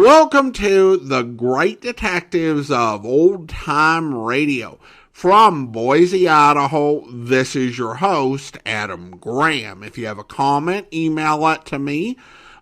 Welcome to the Great Detectives of Old Time Radio. From Boise, Idaho, this is your host, Adam Graham. If you have a comment, email it to me,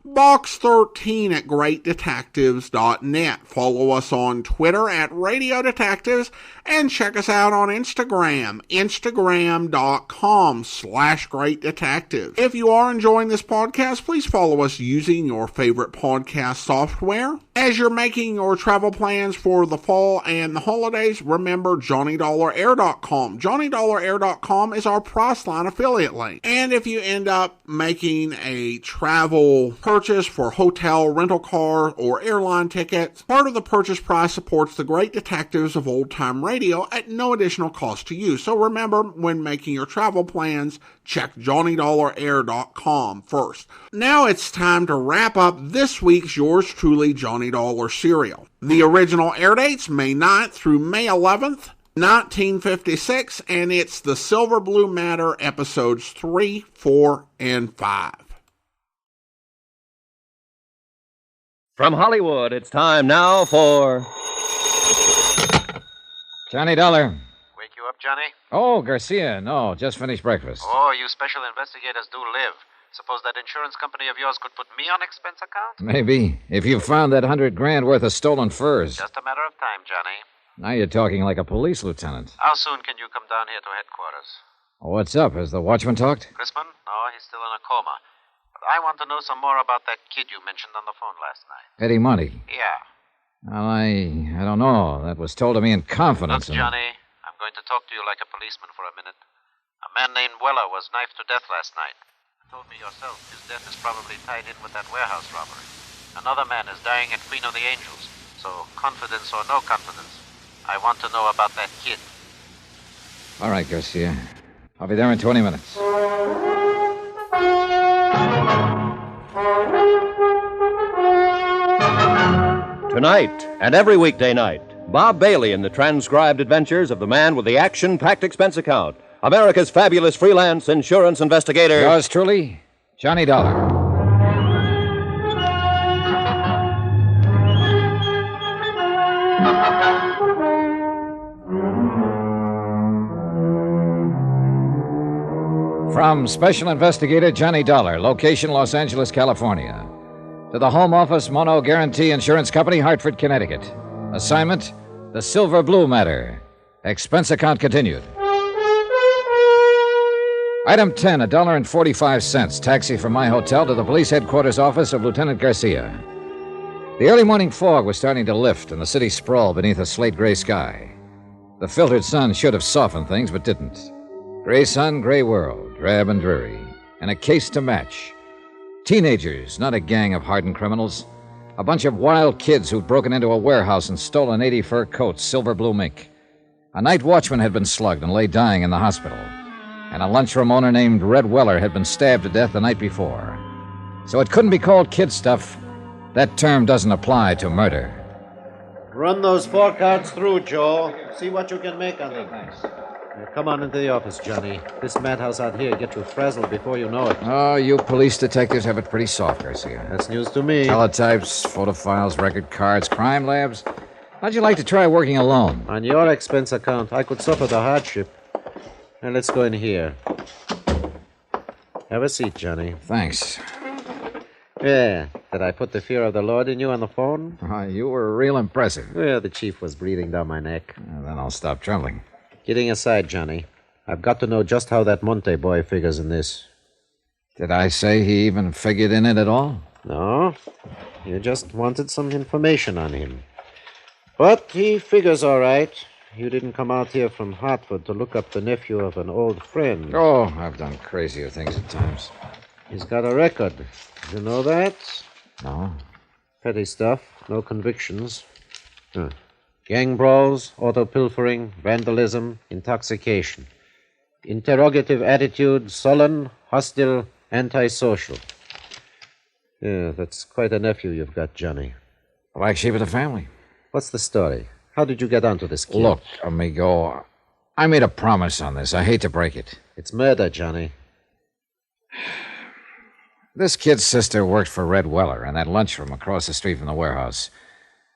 box13@greatdetectives.net. Follow us on Twitter @Radio Detectives and check us out on Instagram, instagram.com/Great Detectives. If you are enjoying this podcast, please follow us using your favorite podcast software. As you're making your travel plans for the fall and the holidays, remember JohnnyDollarAir.com. JohnnyDollarAir.com is our Priceline affiliate link. And if you end up making a travel purchase for hotel, rental car, or airline tickets, part of the purchase price supports the Great Detectives of Old Time Radio at no additional cost to you. So remember, when making your travel plans, check JohnnyDollarAir.com first. Now it's time to wrap up this week's Yours Truly Johnny Dollar serial. The original air dates May 9th through May 11th, 1956, and it's the Silver Blue Matter episodes 3, 4, and 5. From Hollywood, it's time now for... Johnny Dollar. Wake you up, Johnny? Oh, Garcia. No, just finished breakfast. Oh, you special investigators do live. Suppose that insurance company of yours could put me on expense account? Maybe. If you found that $100,000 worth of stolen furs. Just a matter of time, Johnny. Now you're talking like a police lieutenant. How soon can you come down here to headquarters? What's up? Has the watchman talked? Chrisman? No, he's still in a coma. But I want to know some more about that kid you mentioned on the phone last night. Eddie Monte. Yeah. Well, I don't know. That was told to me in confidence. Look, Johnny, I'm going to talk to you like a policeman for a minute. A man named Weller was knifed to death last night. You told me yourself his death is probably tied in with that warehouse robbery. Another man is dying at Queen of the Angels. So, confidence or no confidence, I want to know about that kid. All right, Garcia. I'll be there in 20 minutes. Tonight and every weekday night, Bob Bailey in the transcribed adventures of the man with the action-packed expense account, America's fabulous freelance insurance investigator. Yours truly, Johnny Dollar. From Special Investigator Johnny Dollar, location Los Angeles, California. To the Home Office Mono Guarantee Insurance Company, Hartford, Connecticut. Assignment, the Silver Blue Matter. Expense account continued. Item 10, $1.45. Taxi from my hotel to the police headquarters office of Lieutenant Garcia. The early morning fog was starting to lift, and the city sprawled beneath a slate-gray sky. The filtered sun should have softened things, but didn't. Gray sun, gray world, drab and dreary, and a case to match. Teenagers, not a gang of hardened criminals. A bunch of wild kids who'd broken into a warehouse and stolen 80 fur coats, silver blue mink. A night watchman had been slugged and lay dying in the hospital. And a lunchroom owner named Red Weller had been stabbed to death the night before. So it couldn't be called kid stuff. That term doesn't apply to murder. Run those 4 cards through, Joe. See what you can make on them. Thanks. Come on into the office, Johnny. This madhouse out here get you frazzled before you know it. Oh, you police detectives have it pretty soft, Garcia. That's news to me. Teletypes, photo files, record cards, crime labs. How'd you like to try working alone? On your expense account, I could suffer the hardship. Now, let's go in here. Have a seat, Johnny. Thanks. Yeah. Did I put the fear of the Lord in you on the phone? You were real impressive. Well, the chief was breathing down my neck. Then I'll stop trembling. Kidding aside, Johnny, I've got to know just how that Monte boy figures in this. Did I say he even figured in it at all? No. You just wanted some information on him. But he figures all right. You didn't come out here from Hartford to look up the nephew of an old friend. Oh, I've done crazier things at times. He's got a record. You know that? No. Petty stuff. No convictions. Gang brawls, auto pilfering, vandalism, intoxication. Interrogative attitude, sullen, hostile, antisocial. Yeah, that's quite a nephew you've got, Johnny. Black sheep of the family. What's the story? How did you get onto this kid? Look, amigo, I made a promise on this. I hate to break it. It's murder, Johnny. This kid's sister worked for Red Weller in that lunchroom across the street from the warehouse.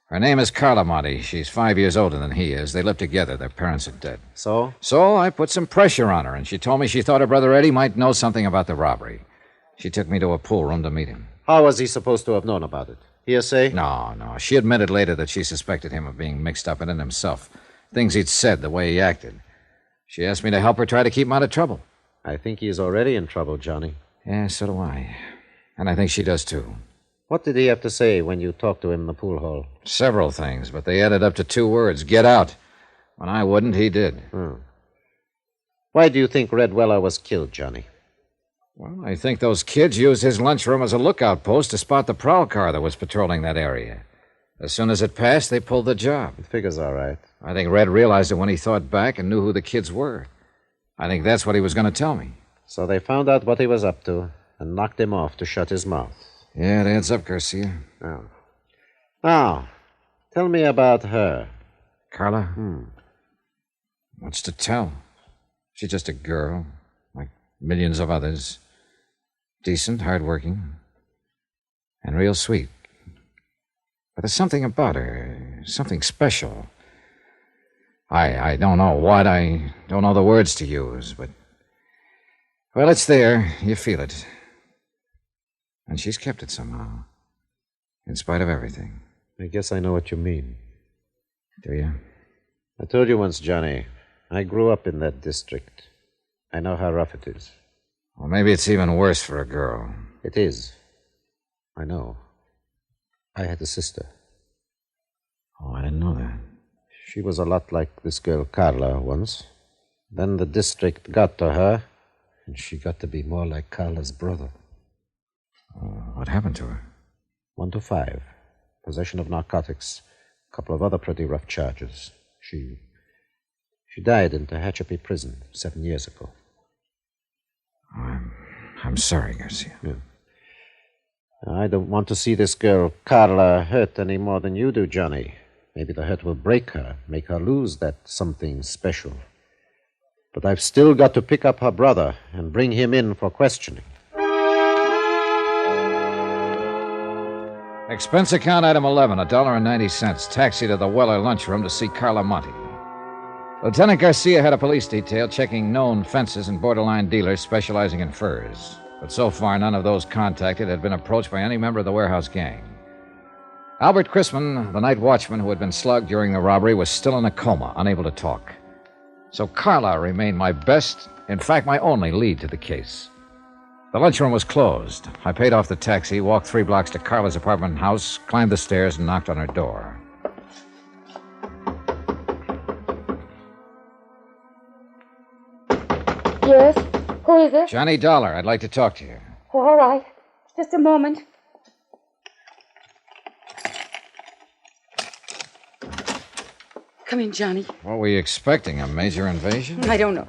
Her name is Carla Monte. She's 5 years older than he is. They live together. Their parents are dead. So? So I put some pressure on her, and she told me she thought her brother Eddie might know something about the robbery. She took me to a pool room to meet him. How was he supposed to have known about it? Hearsay? No. She admitted later that she suspected him of being mixed up in it himself. Things he'd said, the way he acted. She asked me to help her try to keep him out of trouble. I think he is already in trouble, Johnny. Yeah, so do I. And I think she does, too. What did he have to say when you talked to him in the pool hall? Several things, but they added up to 2 words. Get out. When I wouldn't, he did. Why do you think Red Weller was killed, Johnny? Well, I think those kids used his lunchroom as a lookout post to spot the prowl car that was patrolling that area. As soon as it passed, they pulled the job. It figures all right. I think Red realized it when he thought back and knew who the kids were. I think that's what he was going to tell me. So they found out what he was up to and knocked him off to shut his mouth. Yeah, it adds up, Garcia. Oh. Now, tell me about her. Carla? What's to tell? She's just a girl, like millions of others. Decent, hardworking, and real sweet. But there's something about her, something special. I don't know what, I don't know the words to use, but... Well, it's there. You feel it. And she's kept it somehow, in spite of everything. I guess I know what you mean. Do you? I told you once, Johnny, I grew up in that district. I know how rough it is. Well, maybe it's even worse for a girl. It is. I know. I had a sister. Oh, I didn't know that. She was a lot like this girl Carla once. Then the district got to her, and she got to be more like Carla's brother. What happened to her? 1 to 5. Possession of narcotics. A couple of other pretty rough charges. She died in Tehachapi prison 7 years ago. I'm sorry, Garcia. Yeah. I don't want to see this girl Carla hurt any more than you do, Johnny. Maybe the hurt will break her, make her lose that something special. But I've still got to pick up her brother and bring him in for questioning. Expense account item 11, $1.90. Taxi to the Weller lunchroom to see Carla Monte. Lieutenant Garcia had a police detail checking known fences and borderline dealers specializing in furs. But so far, none of those contacted had been approached by any member of the warehouse gang. Albert Chrisman, the night watchman who had been slugged during the robbery, was still in a coma, unable to talk. So Carla remained my best, in fact, my only lead to the case. The lunchroom was closed. I paid off the taxi, walked 3 blocks to Carla's apartment house, climbed the stairs, and knocked on her door. Yes? Who is it? Johnny Dollar, I'd like to talk to you. Oh, all right. Just a moment. Come in, Johnny. What were you expecting, a major invasion? I don't know.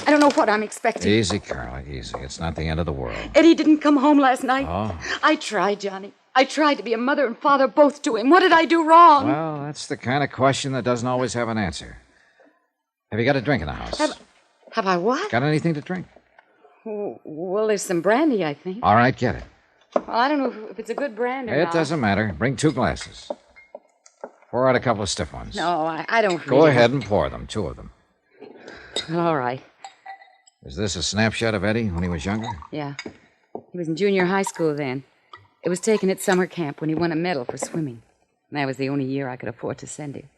I don't know what I'm expecting. Easy, Carla, easy. It's not the end of the world. Eddie didn't come home last night. Oh. I tried, Johnny. I tried to be a mother and father both to him. What did I do wrong? Well, that's the kind of question that doesn't always have an answer. Have you got a drink in the house? Have I what? Got anything to drink? Well, there's some brandy, I think. All right, get it. Well, I don't know if it's a good brand or not. It doesn't matter. Bring 2 glasses. Pour out a couple of stiff ones. No, I don't Go ahead and pour them, 2 of them. All right. Is this a snapshot of Eddie when he was younger? Yeah. He was in junior high school then. It was taken at summer camp when he won a medal for swimming. And that was the only year I could afford to send him.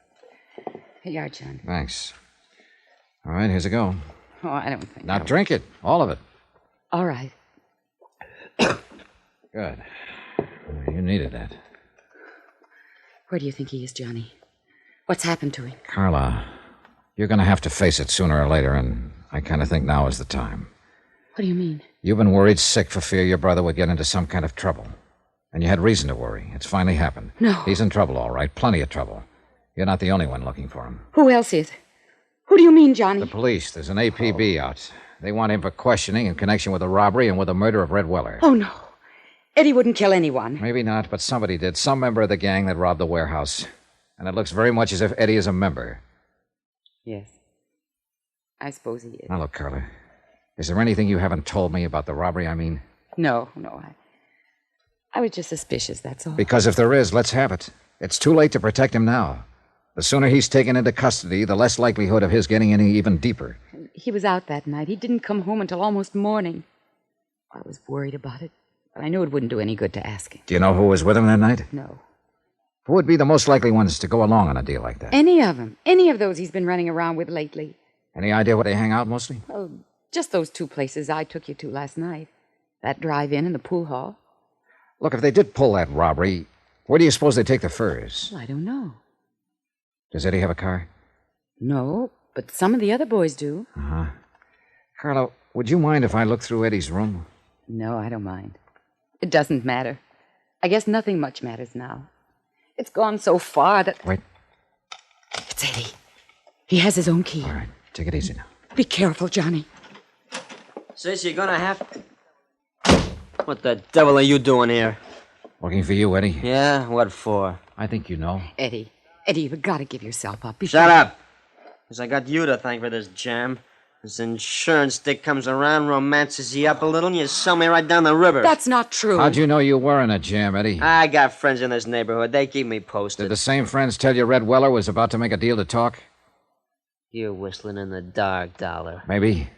Here you are, John. Thanks. All right, here's a go. Oh, I don't think. Now drink it, all of it. All right. Good. You needed that. Where do you think he is, Johnny? What's happened to him? Carla, you're going to have to face it sooner or later, and I kind of think now is the time. What do you mean? You've been worried sick for fear your brother would get into some kind of trouble. And you had reason to worry. It's finally happened. No. He's in trouble, all right. Plenty of trouble. You're not the only one looking for him. Who else is? Who do you mean, Johnny? The police. There's an APB out. They want him for questioning in connection with the robbery and with the murder of Red Weller. Oh, no. Eddie wouldn't kill anyone. Maybe not, but somebody did. Some member of the gang that robbed the warehouse. And it looks very much as if Eddie is a member. Yes. I suppose he is. Now, look, Carla. Is there anything you haven't told me about the robbery, I mean? No. I was just suspicious, that's all. Because if there is, let's have it. It's too late to protect him now. The sooner he's taken into custody, the less likelihood of his getting any even deeper. He was out that night. He didn't come home until almost morning. I was worried about it, but I knew it wouldn't do any good to ask him. Do you know who was with him that night? No. Who would be the most likely ones to go along on a deal like that? Any of them. Any of those he's been running around with lately. Any idea where they hang out mostly? Oh, just those two places I took you to last night. That drive-in and the pool hall. Look, if they did pull that robbery, where do you suppose they take the furs? Well, I don't know. Does Eddie have a car? No, but some of the other boys do. Uh-huh. Carlo, would you mind if I look through Eddie's room? No, I don't mind. It doesn't matter. I guess nothing much matters now. It's gone so far that... Wait. It's Eddie. He has his own key. All right, take it easy now. Be careful, Johnny. Sis, you're gonna have... What the devil are you doing here? Looking for you, Eddie. Yeah? What for? I think you know. Eddie, you've got to give yourself up. Shut up! Because I got you to thank for this jam. This insurance dick comes around, romances you up a little, and you sell me right down the river. That's not true. How'd you know you were in a jam, Eddie? I got friends in this neighborhood. They keep me posted. Did the same friends tell you Red Weller was about to make a deal to talk? You're whistling in the dark, Dollar. Maybe.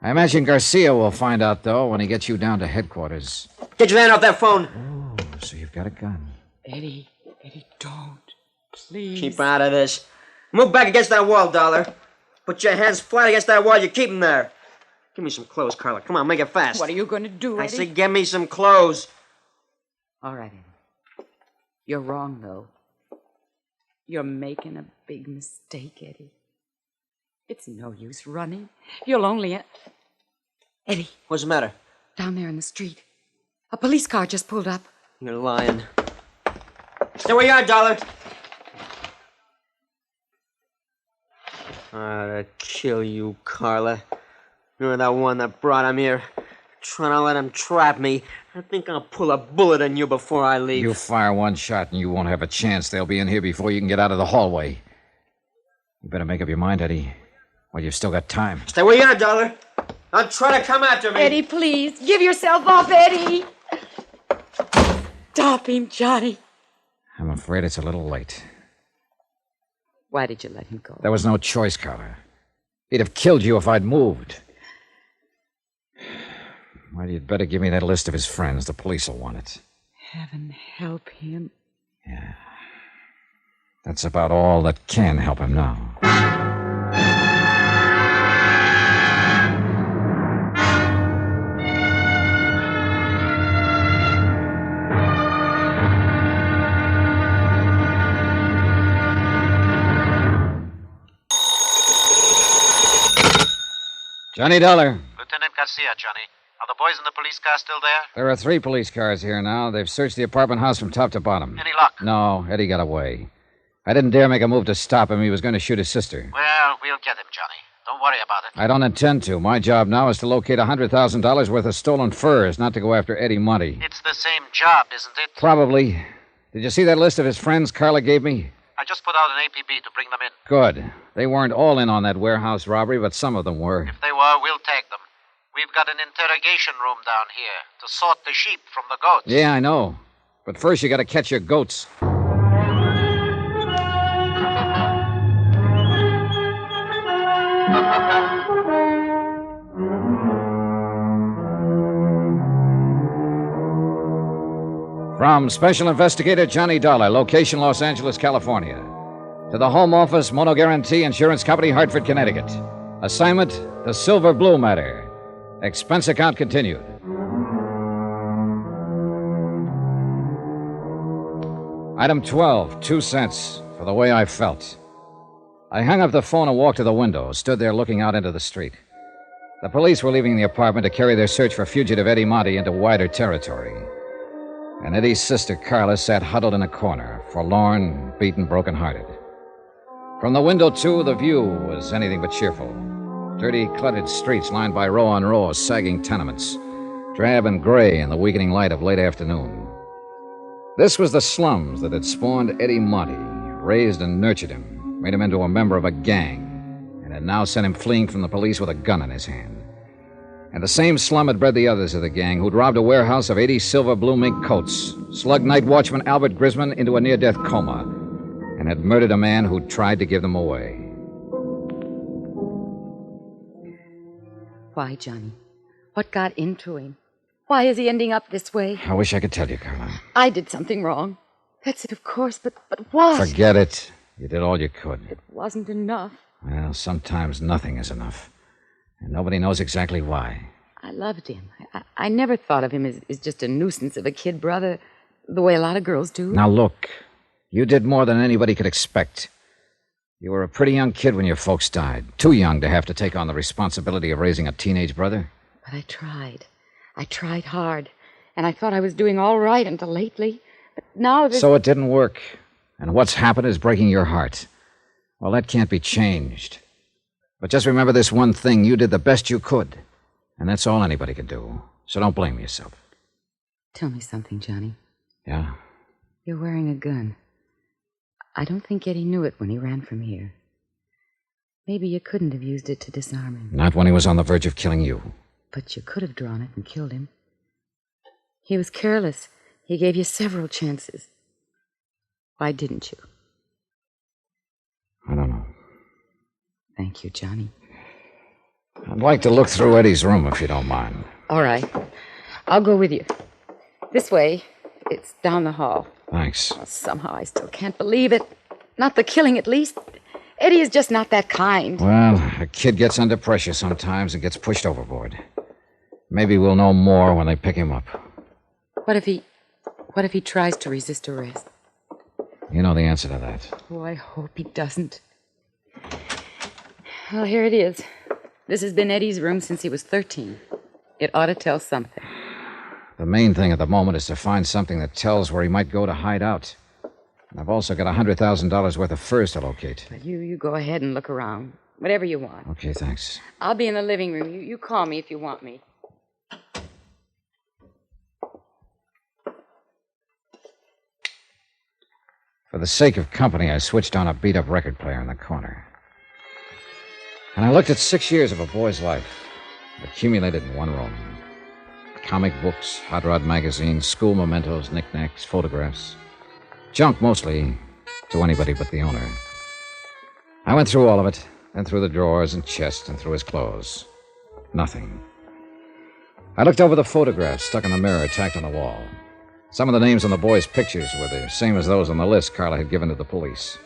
I imagine Garcia will find out, though, when he gets you down to headquarters. Get your hand off that phone! Oh, so you've got a gun. Eddie, don't. Please. Keep out of this. Move back against that wall, Dollar. Put your hands flat against that wall. You keep them there. Give me some clothes, Carla. Come on, make it fast. What are you going to do, Eddie? I said get me some clothes. All right, Eddie. You're wrong, though. You're making a big mistake, Eddie. It's no use running. You'll only... Eddie. What's the matter? Down there in the street. A police car just pulled up. You're lying. Stay where you are, Dollar. I'd kill you, Carla. You're that one that brought him here. Trying to let him trap me. I think I'll pull a bullet in you before I leave. You fire one shot and you won't have a chance. They'll be in here before you can get out of the hallway. You better make up your mind, Eddie. Well, you've still got time. Stay where you are, Dollar. Don't try to come after me. Eddie, please. Give yourself up, Eddie. Stop him, Johnny. I'm afraid it's a little late. Why did you let him go? There was no choice, Carla. He'd have killed you if I'd moved. Well, you'd better give me that list of his friends. The police will want it. Heaven help him. Yeah. That's about all that can help him now. Johnny Dollar. Lieutenant Garcia, Johnny. Are the boys in the police car still there? There are 3 police cars here now. They've searched the apartment house from top to bottom. Any luck? No, Eddie got away. I didn't dare make a move to stop him. He was going to shoot his sister. Well, we'll get him, Johnny. Don't worry about it. I don't intend to. My job now is to locate $100,000 worth of stolen furs, not to go after Eddie Monte. It's the same job, isn't it? Probably. Did you see that list of his friends Carla gave me? I just put out an APB to bring them in. Good. They weren't all in on that warehouse robbery, but some of them were. If they were, we'll tag them. We've got an interrogation room down here to sort the sheep from the goats. Yeah, I know. But first you got to catch your goats. From Special Investigator Johnny Dollar, location Los Angeles, California. To the Home Office, Mono Guarantee Insurance Company, Hartford, Connecticut. Assignment, the Silver Blue Matter. Expense account continued. Item 12, 2 cents, for the way I felt. I hung up the phone and walked to the window, stood there looking out into the street. The police were leaving the apartment to carry their search for fugitive Eddie Monte into wider territory. And Eddie's sister, Carla, sat huddled in a corner, forlorn, beaten, broken-hearted. From the window, too, the view was anything but cheerful. Dirty, cluttered streets lined by row on row of sagging tenements, drab and gray in the weakening light of late afternoon. This was the slums that had spawned Eddie Monte, raised and nurtured him, made him into a member of a gang, and had now sent him fleeing from the police with a gun in his hand. And the same slum had bred the others of the gang who'd robbed a warehouse of 80 silver blue mink coats, slugged night watchman Albert Grisman into a near-death coma, and had murdered a man who'd tried to give them away. Why, Johnny? What got into him? Why is he ending up this way? I wish I could tell you, Carleton. I did something wrong. That's it, of course, but what? Forget it. You did all you could. It wasn't enough. Well, sometimes nothing is enough. And nobody knows exactly why. I loved him. I never thought of him as just a nuisance of a kid brother, the way a lot of girls do. Now, look. You did more than anybody could expect. You were a pretty young kid when your folks died. Too young to have to take on the responsibility of raising a teenage brother. But I tried. I tried hard. And I thought I was doing all right until lately. But now So it didn't work. And what's happened is breaking your heart. Well, that can't be changed. But just remember this one thing. You did the best you could. And that's all anybody can do. So don't blame yourself. Tell me something, Johnny. Yeah? You're wearing a gun. I don't think Eddie knew it when he ran from here. Maybe you couldn't have used it to disarm him. Not when he was on the verge of killing you. But you could have drawn it and killed him. He was careless. He gave you several chances. Why didn't you? I don't know. Thank you, Johnny. I'd like to look through Eddie's room, if you don't mind. All right. I'll go with you. This way. It's down the hall. Thanks. Oh, somehow I still can't believe it. Not the killing, at least. Eddie is just not that kind. Well, a kid gets under pressure sometimes and gets pushed overboard. Maybe we'll know more when they pick him up. What if he tries to resist arrest? You know the answer to that. Oh, I hope he doesn't. Well, here it is. This has been Eddie's room since he was 13. It ought to tell something. The main thing at the moment is to find something that tells where he might go to hide out. And I've also got $100,000 worth of furs to locate. Well, you go ahead and look around. Whatever you want. Okay, thanks. I'll be in the living room. You call me if you want me. For the sake of company, I switched on a beat-up record player in the corner. And I looked at 6 years of a boy's life, accumulated in one room. Comic books, hot rod magazines, school mementos, knickknacks, photographs. Junk mostly to anybody but the owner. I went through all of it, then through the drawers and chest and through his clothes. Nothing. I looked over the photographs stuck in the mirror tacked on the wall. Some of the names on the boys' pictures were the same as those on the list Carla had given to the police.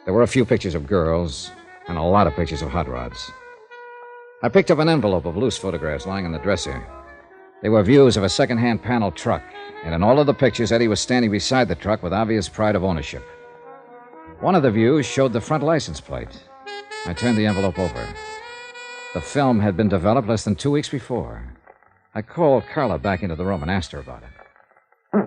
There were a few pictures of girls and a lot of pictures of hot rods. I picked up an envelope of loose photographs lying on the dresser. They were views of a second-hand panel truck, and in all of the pictures, Eddie was standing beside the truck with obvious pride of ownership. One of the views showed the front license plate. I turned the envelope over. The film had been developed less than 2 weeks before. I called Carla back into the room and asked her about it.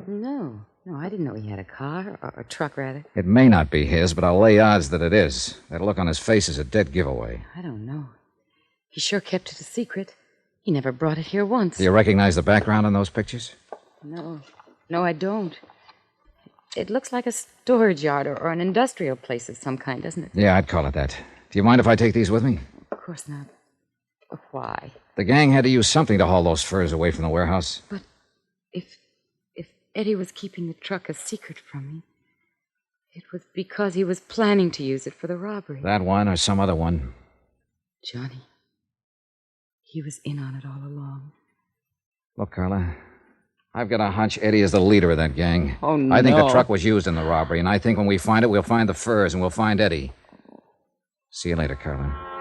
No, I didn't know he had a car, or a truck, rather. It may not be his, but I'll lay odds that it is. That look on his face is a dead giveaway. I don't know. He sure kept it a secret. He never brought it here once. Do you recognize the background in those pictures? No, I don't. It looks like a storage yard or an industrial place of some kind, doesn't it? Yeah, I'd call it that. Do you mind if I take these with me? Of course not. Why? The gang had to use something to haul those furs away from the warehouse. But if Eddie was keeping the truck a secret from me, it was because he was planning to use it for the robbery. That one or some other one. Johnny, he was in on it all along. Look, Carla, I've got a hunch Eddie is the leader of that gang. Oh, no. I think the truck was used in the robbery, and I think when we find it, we'll find the furs and we'll find Eddie. See you later, Carla.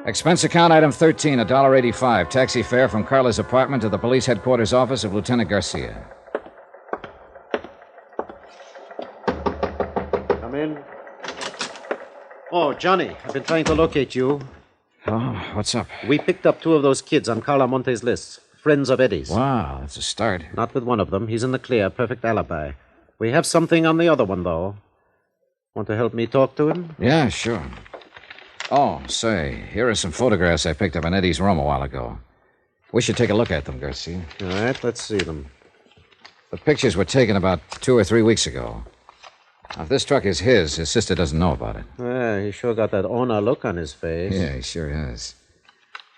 Expense account item 13, $1.85. Taxi fare from Carla's apartment to the police headquarters office of Lieutenant Garcia. Come in. Oh, Johnny, I've been trying to locate you. Oh, what's up? We picked up 2 of those kids on Carla Monte's list. Friends of Eddie's. Wow, that's a start. Not with one of them. He's in the clear. Perfect alibi. We have something on the other one, though. Want to help me talk to him? Yeah, sure. Oh, say, here are some photographs I picked up in Eddie's room a while ago. We should take a look at them, Garcia. All right, let's see them. The pictures were taken about 2 or 3 weeks ago. If this truck is his sister doesn't know about it. Well, he sure got that owner look on his face. Yeah, he sure has.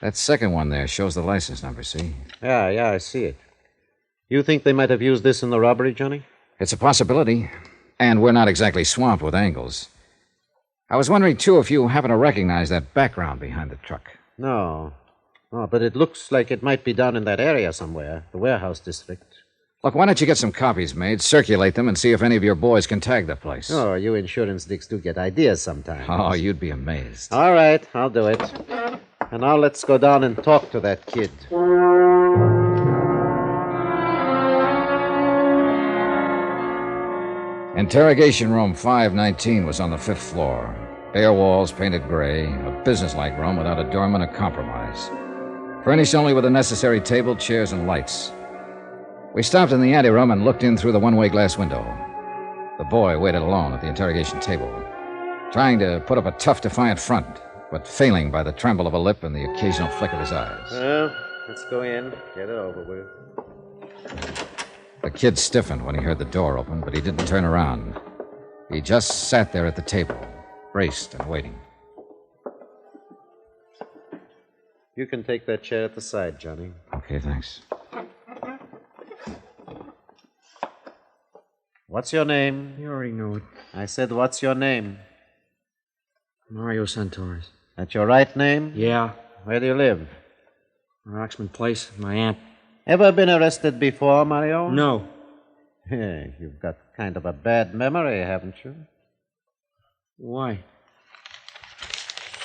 That second one there shows the license number, see? Yeah, I see it. You think they might have used this in the robbery, Johnny? It's a possibility. And we're not exactly swamped with angles. I was wondering, too, if you happen to recognize that background behind the truck. No. Oh, but it looks like it might be down in that area somewhere, the warehouse district. Look, why don't you get some copies made, circulate them, and see if any of your boys can tag the place? Oh, you insurance dicks do get ideas sometimes. Oh, you'd be amazed. All right, I'll do it. And now let's go down and talk to that kid. Interrogation room 519 was on the 5th floor. Bare walls painted gray, a businesslike room without a doorman or compromise. Furnished only with the necessary table, chairs, and lights. We stopped in the anteroom and looked in through the one-way glass window. The boy waited alone at the interrogation table, trying to put up a tough, defiant front, but failing by the tremble of a lip and the occasional flick of his eyes. Well, let's go in, get it over with. The kid stiffened when he heard the door open, but he didn't turn around. He just sat there at the table, braced and waiting. You can take that chair at the side, Johnny. Okay, thanks. What's your name? You already know it. I said, what's your name? Mario Santoris. That's your right name? Yeah. Where do you live? Roxman Place, my aunt. Ever been arrested before, Mario? No. Hey, you've got kind of a bad memory, haven't you? Why?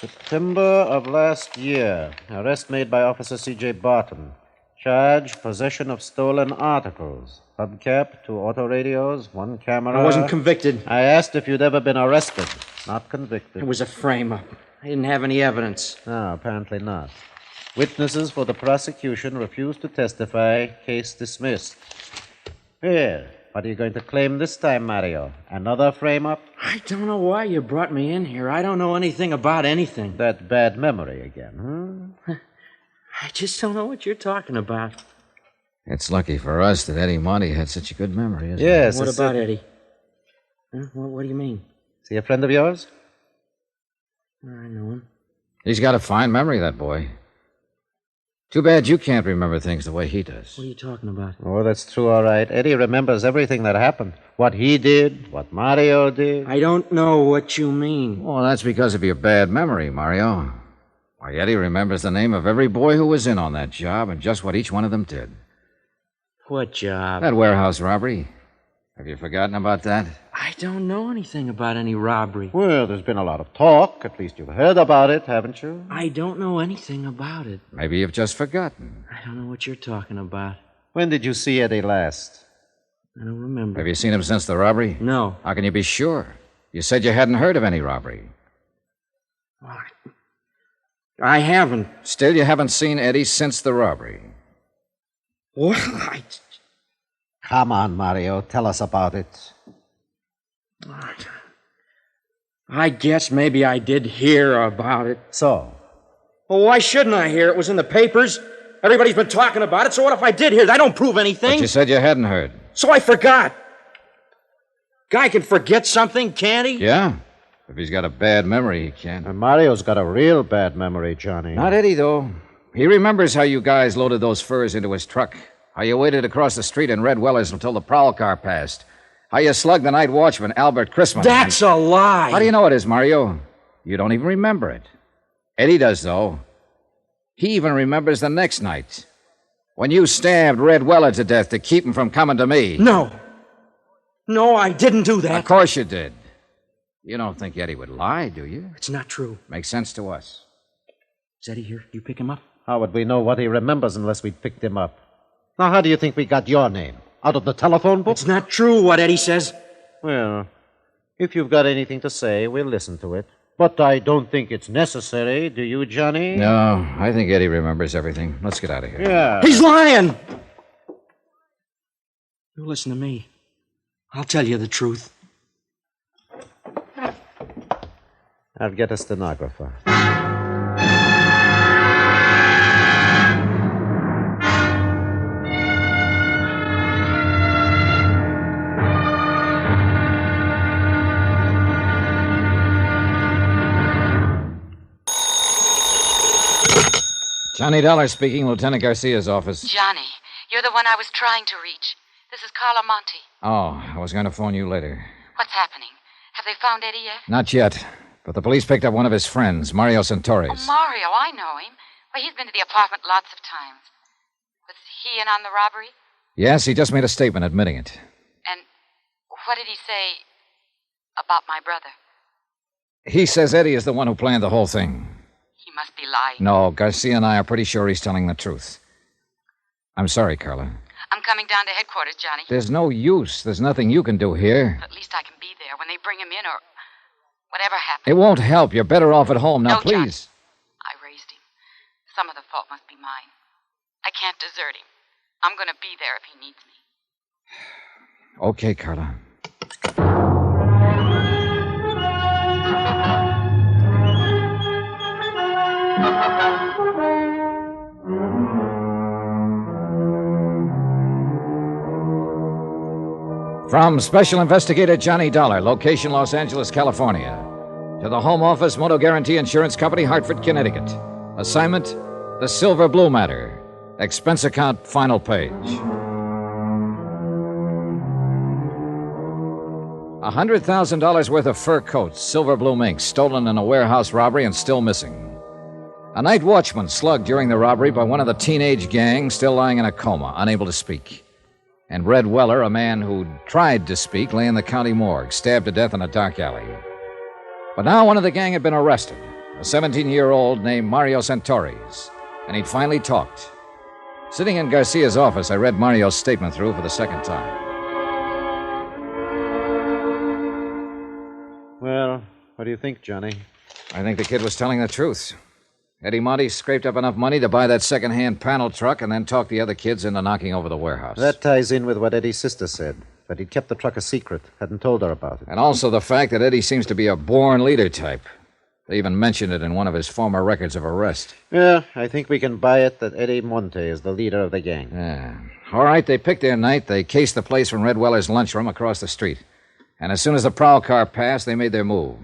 September of last year. Arrest made by Officer C.J. Barton. Charge, possession of stolen articles. Hubcap, 2 auto radios, 1 camera. I wasn't convicted. I asked if you'd ever been arrested, not convicted. It was a frame-up. I didn't have any evidence. No, apparently not. Witnesses for the prosecution refused to testify. Case dismissed. Here, what are you going to claim this time, Mario? Another frame-up? I don't know why you brought me in here. I don't know anything about anything. That bad memory again, I just don't know what you're talking about. It's lucky for us that Eddie Monte had such a good memory, isn't it? Yes. What about Eddie? Huh? What do you mean? Is he a friend of yours? I know him. He's got a fine memory, that boy. Too bad you can't remember things the way he does. What are you talking about? Oh, that's true, all right. Eddie remembers everything that happened. What he did, what Mario did. I don't know what you mean. Well, that's because of your bad memory, Mario. Why, Eddie remembers the name of every boy who was in on that job and just what each one of them did. What job? That warehouse robbery. Have you forgotten about that? I don't know anything about any robbery. Well, there's been a lot of talk. At least you've heard about it, haven't you? I don't know anything about it. Maybe you've just forgotten. I don't know what you're talking about. When did you see Eddie last? I don't remember. Have you seen him since the robbery? No. How can you be sure? You said you hadn't heard of any robbery. I haven't. Still, you haven't seen Eddie since the robbery. Well, Come on, Mario. Tell us about it. I guess maybe I did hear about it. So? Well, why shouldn't I hear? It was in the papers. Everybody's been talking about it, so what if I did hear it? I don't prove anything. But you said you hadn't heard. So I forgot. Guy can forget something, can't he? Yeah. If he's got a bad memory, he can. And Mario's got a real bad memory, Johnny. Not Eddie, though. He remembers how you guys loaded those furs into his truck. How you waited across the street in Red Weller's until the prowl car passed. How you slugged the night watchman, Albert Chrisman. That's a lie. How do you know it is, Mario? You don't even remember it. Eddie does, though. He even remembers the next night. When you stabbed Red Weller to death to keep him from coming to me. No. No, I didn't do that. Of course you did. You don't think Eddie would lie, do you? It's not true. Makes sense to us. Is Eddie here? You pick him up? How would we know what he remembers unless we'd picked him up? Now, how do you think we got your name? Out of the telephone book? It's not true what Eddie says. Well, if you've got anything to say, we'll listen to it. But I don't think it's necessary, do you, Johnny? No, I think Eddie remembers everything. Let's get out of here. Yeah. He's lying! You listen to me. I'll tell you the truth. I'll get a stenographer. Johnny Dollar speaking, Lieutenant Garcia's office. Johnny, you're the one I was trying to reach. This is Carla Monte. Oh, I was going to phone you later. What's happening? Have they found Eddie yet? Not yet, but the police picked up one of his friends, Mario Santores. Oh, Mario, I know him. Well, he's been to the apartment lots of times. Was he in on the robbery? Yes, he just made a statement admitting it. And what did he say about my brother? He says Eddie is the one who planned the whole thing. He must be lying. No, Garcia and I are pretty sure he's telling the truth. I'm sorry, Carla. I'm coming down to headquarters, Johnny. There's no use. There's nothing you can do here. At least I can be there when they bring him in or whatever happens. It won't help. You're better off at home. Now, No, Johnny. please. I raised him. Some of the fault must be mine. I can't desert him. I'm going to be there if he needs me. Okay, Carla. From Special Investigator Johnny Dollar, location Los Angeles, California, to the Home Office Moto Guarantee Insurance Company, Hartford, Connecticut. Assignment, the Silver Blue Matter. Expense account, final page. $100,000 worth of fur coats, silver blue mink, stolen in a warehouse robbery and still missing. A night watchman slugged during the robbery by one of the teenage gang, still lying in a coma, unable to speak. And Red Weller, a man who'd tried to speak, lay in the county morgue, stabbed to death in a dark alley. But now one of the gang had been arrested, a 17-year-old named Mario Santores, and he'd finally talked. Sitting in Garcia's office, I read Mario's statement through for the second time. Well, what do you think, Johnny? I think the kid was telling the truth. Eddie Monte scraped up enough money to buy that second-hand panel truck and then talked the other kids into knocking over the warehouse. That ties in with what Eddie's sister said, that he'd kept the truck a secret, hadn't told her about it. And also the fact that Eddie seems to be a born leader type. They even mentioned it in one of his former records of arrest. Yeah, I think we can buy it that Eddie Monte is the leader of the gang. Yeah. All right, they picked their night. They cased the place from Red Weller's lunchroom across the street. And as soon as the prowl car passed, they made their move.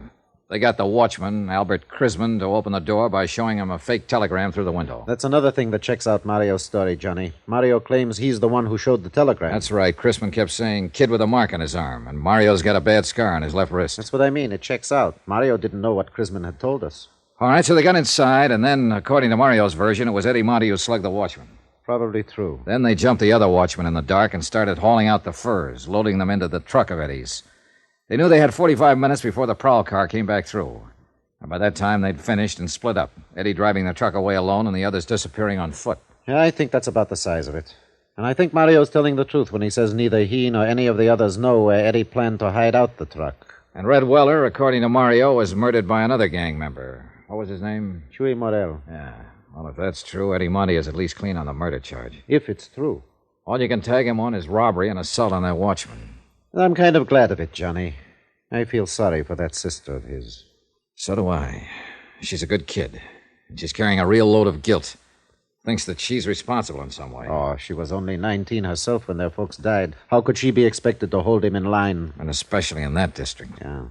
They got the watchman, Albert Crisman, to open the door by showing him a fake telegram through the window. That's another thing that checks out Mario's story, Johnny. Mario claims he's the one who showed the telegram. That's right. Crisman kept saying, kid with a mark on his arm, and Mario's got a bad scar on his left wrist. That's what I mean. It checks out. Mario didn't know what Crisman had told us. All right, so they got inside, and then, according to Mario's version, it was Eddie Monte who slugged the watchman. Probably true. Then they jumped the other watchman in the dark and started hauling out the furs, loading them into the truck of Eddie's. They knew they had 45 minutes before the prowl car came back through. And by that time, they'd finished and split up, Eddie driving the truck away alone and the others disappearing on foot. Yeah, I think that's about the size of it. And I think Mario's telling the truth when he says neither he nor any of the others know where Eddie planned to hide out the truck. And Red Weller, according to Mario, was murdered by another gang member. What was his name? Chuy Morel. Yeah. Well, if that's true, Eddie Monte is at least clean on the murder charge. If it's true. All you can tag him on is robbery and assault on that watchman. I'm kind of glad of it, Johnny. I feel sorry for that sister of his. So do I. She's a good kid. And she's carrying a real load of guilt. Thinks that she's responsible in some way. Oh, she was only 19 herself when their folks died. How could she be expected to hold him in line? And especially in that district. Yeah.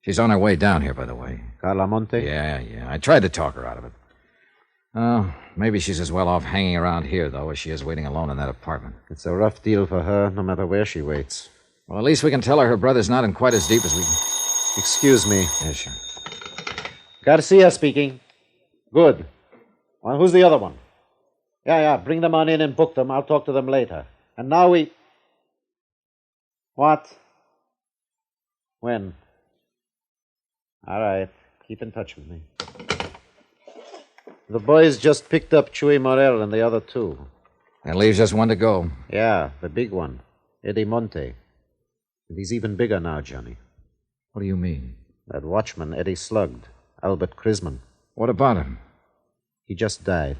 She's on her way down here, by the way. Carla Monte? Yeah. I tried to talk her out of it. Oh, maybe she's as well off hanging around here, though, as she is waiting alone in that apartment. It's a rough deal for her, no matter where she waits. Well, at least we can tell her brother's not in quite as deep as we... Excuse me. Yeah, sure. Garcia speaking. Good. Well, who's the other one? Yeah, bring them on in and book them. I'll talk to them later. And now we... What? When? All right. Keep in touch with me. The boys just picked up Chuy Morel and the other two. That leaves just one to go. Yeah, the big one. Eddie Monte. And he's even bigger now, Johnny. What do you mean? That watchman Eddie slugged. Albert Crisman. What about him? He just died.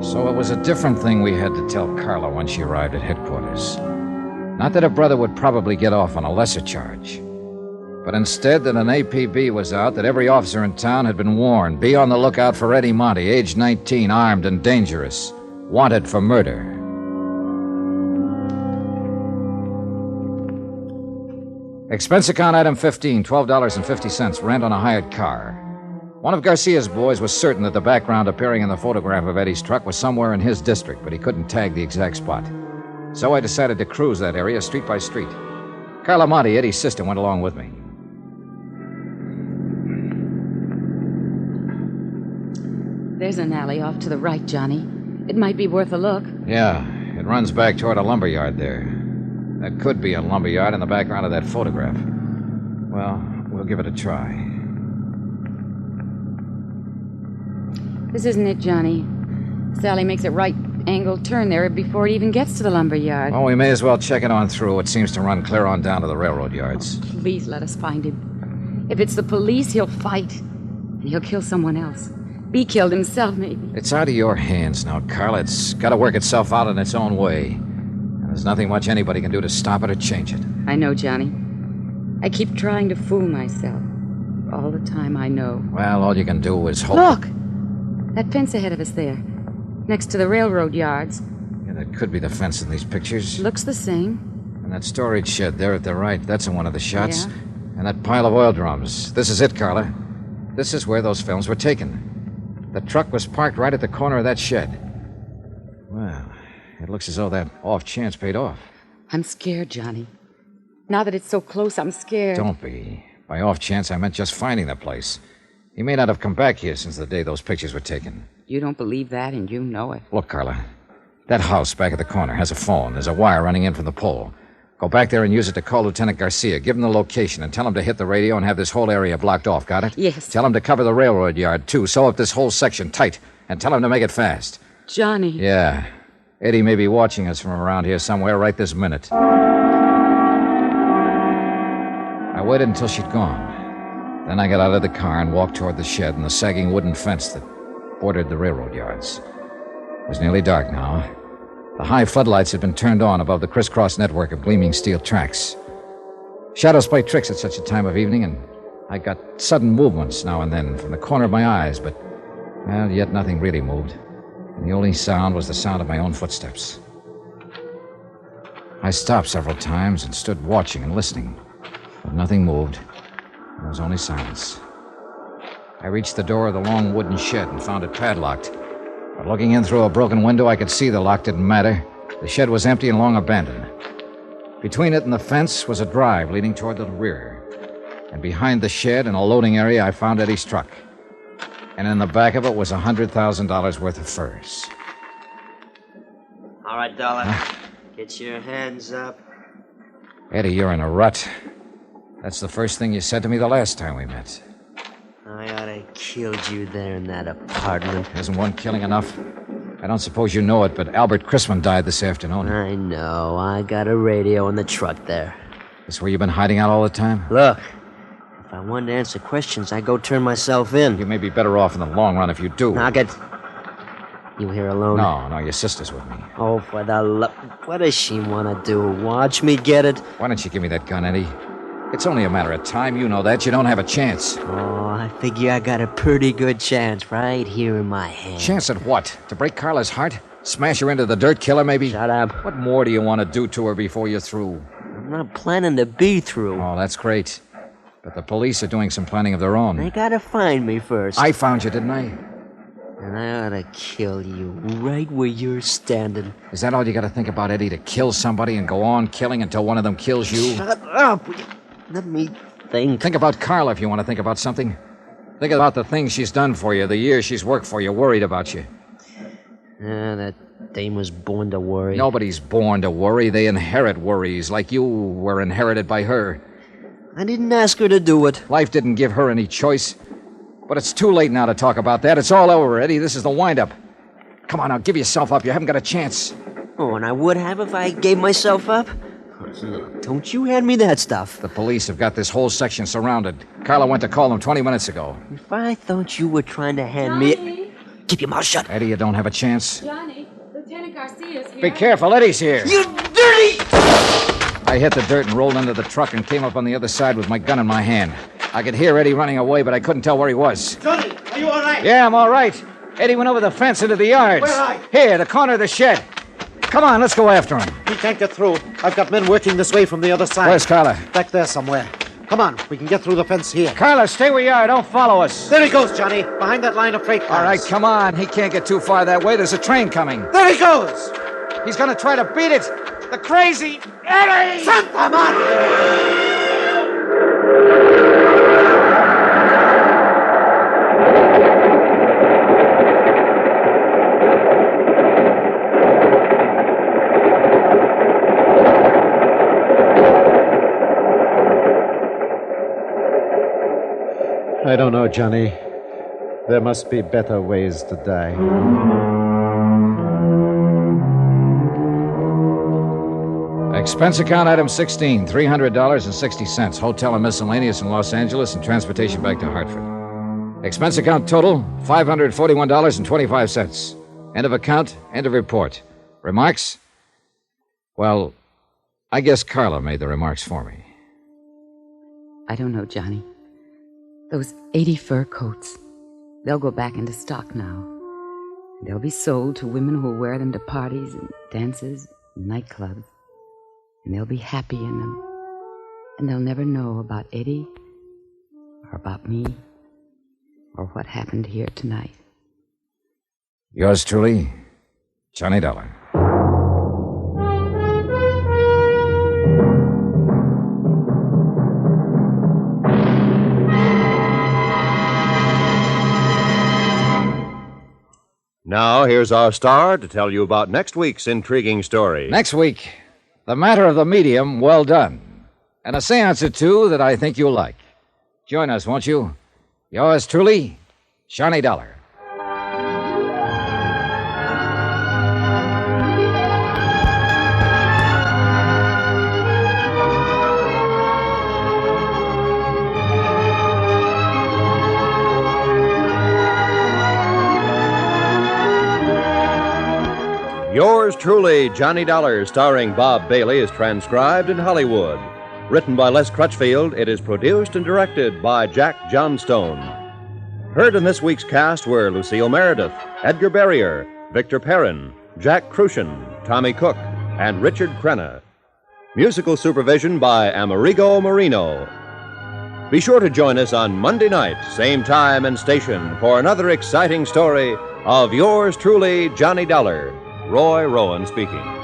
So it was a different thing we had to tell Carla when she arrived at headquarters. Not that her brother would probably get off on a lesser charge, but instead that an APB was out that every officer in town had been warned. Be on the lookout for Eddie Monte, age 19, armed and dangerous, wanted for murder. Expense account item 15, $12.50, rent on a hired car. One of Garcia's boys was certain that the background appearing in the photograph of Eddie's truck was somewhere in his district, but he couldn't tag the exact spot. So I decided to cruise that area street by street. Carla Monte, Eddie's sister, went along with me. There's an alley off to the right, Johnny. It might be worth a look. Yeah, it runs back toward a lumberyard there. That could be a lumberyard in the background of that photograph. Well, we'll give it a try. This isn't it, Johnny. Sally makes a right-angled turn there before it even gets to the lumberyard. Well, we may as well check it on through. It seems to run clear on down to the railroad yards. Please let us find him. If it's the police, he'll fight. And he'll kill someone else. Be killed himself, maybe. It's out of your hands now, Carla. It's got to work itself out in its own way. And there's nothing much anybody can do to stop it or change it. I know, Johnny. I keep trying to fool myself. All the time I know. Well, all you can do is hope. Look! That fence ahead of us there. Next to the railroad yards. Yeah, that could be the fence in these pictures. Looks the same. And that storage shed there at the right, that's in one of the shots. Yeah. And that pile of oil drums. This is it, Carla. This is where those films were taken. The truck was parked right at the corner of that shed. Well, it looks as though that off chance paid off. I'm scared, Johnny. Now that it's so close, I'm scared. Don't be. By off chance, I meant just finding the place. He may not have come back here since the day those pictures were taken. You don't believe that, and you know it. Look, Carla. That house back at the corner has a phone. There's a wire running in from the pole. Go back there and use it to call Lieutenant Garcia. Give him the location and tell him to hit the radio and have this whole area blocked off. Got it? Yes. Tell him to cover the railroad yard, too. Sew up this whole section tight. And tell him to make it fast. Johnny. Yeah. Eddie may be watching us from around here somewhere right this minute. I waited until she'd gone. Then I got out of the car and walked toward the shed and the sagging wooden fence that bordered the railroad yards. It was nearly dark now. The high floodlights had been turned on above the crisscross network of gleaming steel tracks. Shadows play tricks at such a time of evening, and I got sudden movements now and then from the corner of my eyes, but, well, yet nothing really moved. And the only sound was the sound of my own footsteps. I stopped several times and stood watching and listening, but nothing moved. There was only silence. I reached the door of the long wooden shed and found it padlocked. But looking in through a broken window, I could see the lock didn't matter. The shed was empty and long abandoned. Between it and the fence was a drive leading toward the rear. And behind the shed, in a loading area, I found Eddie's truck. And in the back of it was $100,000 worth of furs. All right, Dollar. Get your hands up. Eddie, you're in a rut. That's the first thing you said to me the last time we met. I ought to have killed you there in that apartment. Isn't one killing enough? I don't suppose you know it, but Albert Chrisman died this afternoon. I know. I got a radio in the truck there. That's where you've been hiding out all the time? Look, if I wanted to answer questions, I'd go turn myself in. You may be better off in the long run if you do. Now, You here alone? No, your sister's with me. Oh, for the love... What does she want to do? Watch me get it? Why don't you give me that gun, Eddie? It's only a matter of time. You know that. You don't have a chance. Oh, I figure I got a pretty good chance right here in my hand. Chance at what? To break Carla's heart? Smash her into the dirt, kill her, maybe? Shut up. What more do you want to do to her before you're through? I'm not planning to be through. Oh, that's great. But the police are doing some planning of their own. They gotta find me first. I found you, didn't I? And I ought to kill you right where you're standing. Is that all you got to think about, Eddie? To kill somebody and go on killing until one of them kills you? Shut up! Let me think. Think about Carla if you want to think about something. Think about the things she's done for you, the years she's worked for you, worried about you. That dame was born to worry. Nobody's born to worry. They inherit worries, like you were inherited by her. I didn't ask her to do it. Life didn't give her any choice. But it's too late now to talk about that. It's all over, Eddie. This is the wind-up. Come on now, give yourself up. You haven't got a chance. Oh, and I would have if I gave myself up? Look, don't you hand me that stuff. The police have got this whole section surrounded. Carla went to call them 20 minutes ago. If I thought you were trying to hand me... Keep your mouth shut. Eddie, you don't have a chance. Johnny, Lieutenant Garcia's here. Be careful, Eddie's here. You dirty... I hit the dirt and rolled into the truck and came up on the other side with my gun in my hand. I could hear Eddie running away, but I couldn't tell where he was. Johnny, are you all right? Yeah, I'm all right. Eddie went over the fence into the yards. Where are you? Here, the corner of the shed. Come on, let's go after him. He can't get through. I've got men working this way from the other side. Where's Carla? Back there somewhere. Come on, we can get through the fence here. Carla, stay where you are. Don't follow us. There he goes, Johnny, behind that line of freight cars. All right, come on. He can't get too far that way. There's a train coming. There he goes! He's going to try to beat it. The crazy Eddie! Santa Madre! I don't know, Johnny. There must be better ways to die. Expense account item 16, $300.60. Hotel and miscellaneous in Los Angeles and transportation back to Hartford. Expense account total, $541.25. End of account, end of report. Remarks? Well, I guess Carla made the remarks for me. I don't know, Johnny. Those 80 fur coats, they'll go back into stock now. They'll be sold to women who'll wear them to parties and dances and nightclubs. And they'll be happy in them. And they'll never know about Eddie or about me or what happened here tonight. Yours truly, Johnny Dollar. Now, here's our star to tell you about next week's intriguing story. Next week, The Matter of the Medium, Well Done. And a seance or two that I think you'll like. Join us, won't you? Yours truly, Johnny Dollar. Yours truly, Johnny Dollar, starring Bob Bailey, is transcribed in Hollywood. Written by Les Crutchfield, it is produced and directed by Jack Johnstone. Heard in this week's cast were Lucille Meredith, Edgar Barrier, Victor Perrin, Jack Crucian, Tommy Cook, and Richard Crenna. Musical supervision by Amerigo Marino. Be sure to join us on Monday night, same time and station, for another exciting story of yours truly, Johnny Dollar. Roy Rowan speaking.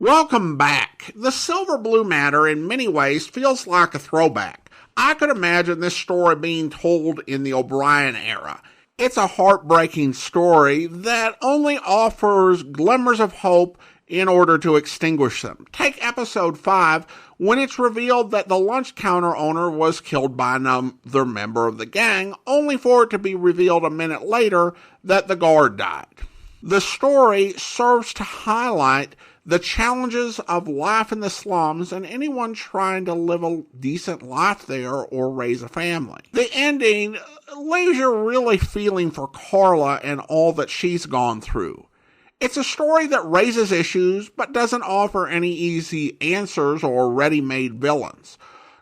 Welcome back. The Silver Blue Matter in many ways feels like a throwback. I could imagine this story being told in the O'Brien era. It's a heartbreaking story that only offers glimmers of hope in order to extinguish them. Take episode 5, when it's revealed that the lunch counter owner was killed by another member of the gang, only for it to be revealed a minute later that the guard died. The story serves to highlight the challenges of life in the slums and anyone trying to live a decent life there or raise a family. The ending leaves you really feeling for Carla and all that she's gone through. It's a story that raises issues, but doesn't offer any easy answers or ready-made villains.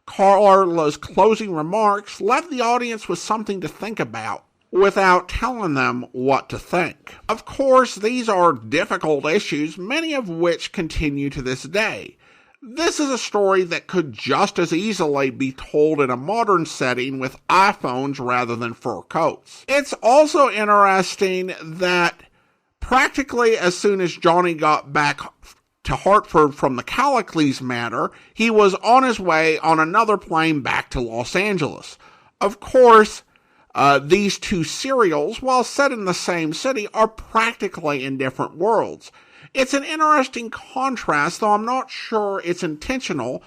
Carla's closing remarks left the audience with something to think about, without telling them what to think. Of course, these are difficult issues, many of which continue to this day. This is a story that could just as easily be told in a modern setting with iPhones rather than fur coats. It's also interesting that practically as soon as Johnny got back to Hartford from the Callicles matter, he was on his way on another plane back to Los Angeles. Of course, these two serials, while set in the same city, are practically in different worlds. It's an interesting contrast, though I'm not sure it's intentional,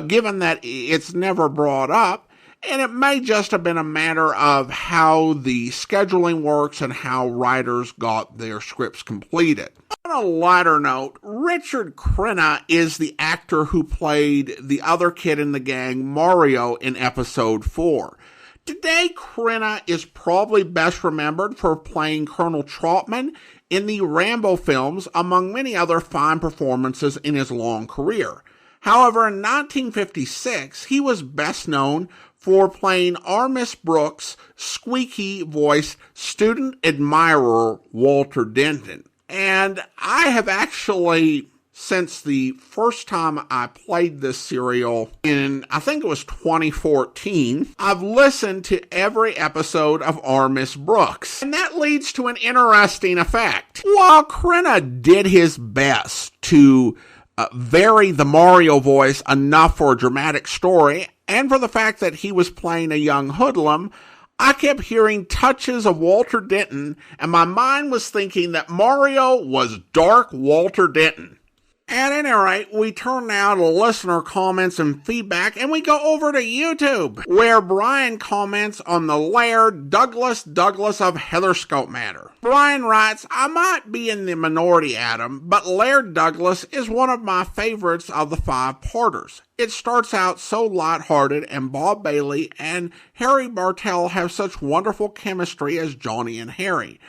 given that it's never brought up, and it may just have been a matter of how the scheduling works and how writers got their scripts completed. On a lighter note, Richard Crenna is the actor who played the other kid in the gang, Mario, in episode 4. Today, Crenna is probably best remembered for playing Colonel Trautman in the Rambo films, among many other fine performances in his long career. However, in 1956, he was best known for playing Armis Brooks' squeaky-voiced student admirer, Walter Denton. And I have actually, since the first time I played this serial in, I think it was 2014, I've listened to every episode of Armis Brooks. And that leads to an interesting effect. While Crenna did his best to vary the Mario voice enough for a dramatic story, and for the fact that he was playing a young hoodlum, I kept hearing touches of Walter Denton, and my mind was thinking that Mario was dark Walter Denton. At any rate, we turn now to listener comments and feedback, and we go over to YouTube, where Brian comments on the Laird Douglas of Heatherscope matter. Brian writes, I might be in the minority, Adam, but Laird Douglas is one of my favorites of the 5-parters. It starts out so lighthearted, and Bob Bailey and Harry Bartell have such wonderful chemistry as Johnny and Harry.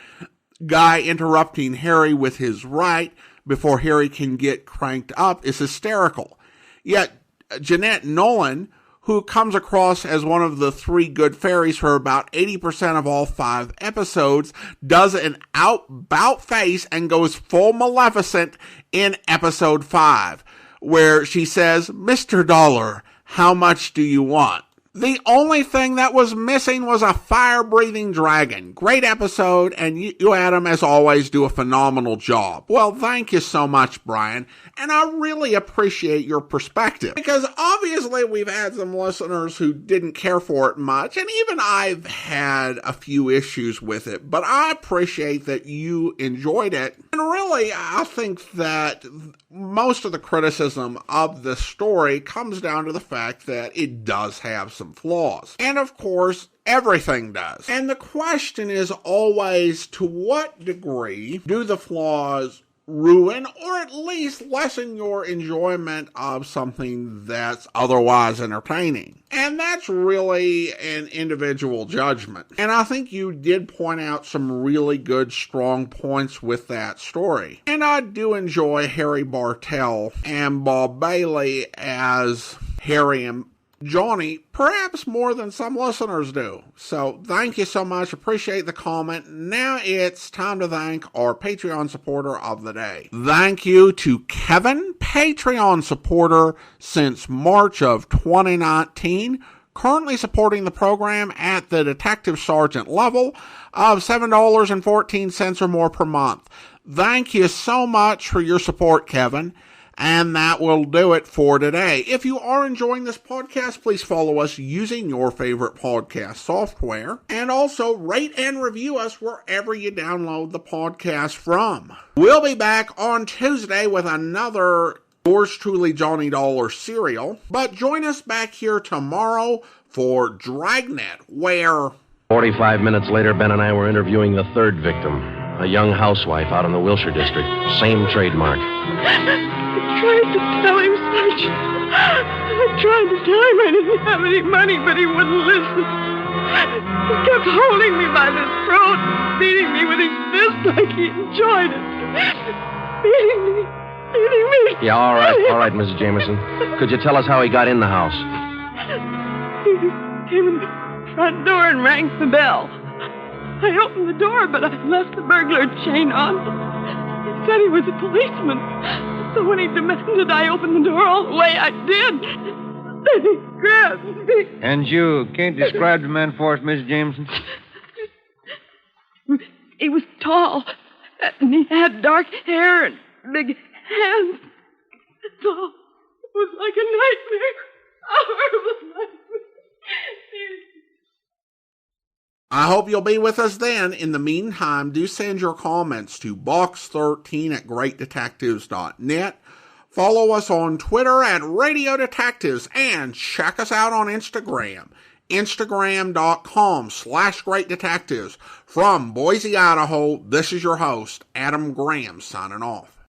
Guy interrupting Harry with his Wright before Harry can get cranked up is hysterical. Yet, Jeanette Nolan, who comes across as one of the 3 good fairies for about 80% of all 5 episodes, does an out-bout face and goes full Maleficent in episode 5, where she says, Mr. Dollar, how much do you want? The only thing that was missing was a fire-breathing dragon. Great episode, and you, Adam, as always, do a phenomenal job. Well, thank you so much, Brian, and I really appreciate your perspective, because obviously we've had some listeners who didn't care for it much, and even I've had a few issues with it, but I appreciate that you enjoyed it. And really, I think that most of the criticism of this story comes down to the fact that it does have some flaws. And of course, everything does. And the question is always, to what degree do the flaws ruin or at least lessen your enjoyment of something that's otherwise entertaining? And that's really an individual judgment. And I think you did point out some really good, strong points with that story. And I do enjoy Harry Bartell and Bob Bailey as Harry and Johnny, perhaps more than some listeners do. So thank you so much. Appreciate the comment. Now it's time to thank our Patreon supporter of the day. Thank you to Kevin, Patreon supporter since March of 2019, currently supporting the program at the Detective Sergeant level of $7.14 or more per month. Thank you so much for your support, Kevin. And that will do it for today. If you are enjoying this podcast, please follow us using your favorite podcast software. And also rate and review us wherever you download the podcast from. We'll be back on Tuesday with another yours truly Johnny Dollar serial. But join us back here tomorrow for Dragnet, where 45 minutes later, Ben and I were interviewing the 3rd victim, a young housewife out in the Wilshire district. Same trademark. I tried to tell him, Sergeant. I tried to tell him I didn't have any money, but he wouldn't listen. He kept holding me by the throat, beating me with his fist like he enjoyed it. Beating me. Yeah, all right, Mrs. Jameson. Could you tell us how he got in the house? He came in the front door and rang the bell. I opened the door, but I left the burglar chain on. He said he was a policeman. So when he demanded I open the door all the way, I did. Then he grabbed me. And you can't describe the man for us, Miss Jameson? He was tall, and he had dark hair and big hands. That's all. It was like a nightmare. A horrible nightmare. I hope you'll be with us then. In the meantime, do send your comments to box13@greatdetectives.net. Follow us on Twitter at Radio Detectives and check us out on Instagram. Instagram.com/greatdetectives. From Boise, Idaho, this is your host, Adam Graham, signing off.